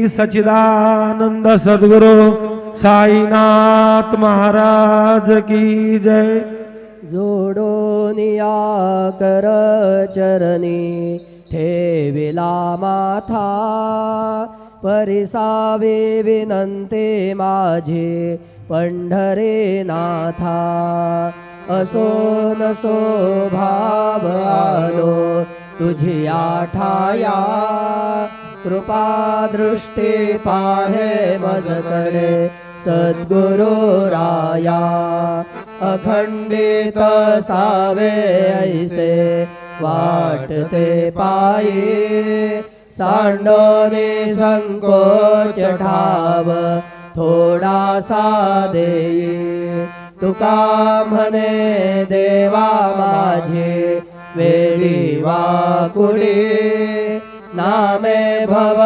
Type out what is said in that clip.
सच्चिदानंद सद्गुरु साईनाथ महाराज की जय। जोडोनिया कर चरणी ठेविला माथा, परिसावे विनंते माझे पंढरे नाथा। असो नसो भाव आलो तुझी आठाया, कृपा दृष्टी पाहे मजकडे सद्गुरु राया। अखंडित सावे ऐसे वाटते पायी, सांडोनी संकोच ठाव थोडासा देई। तुका म्हणे देवा माझे वेळी वाकुडी, नामे भव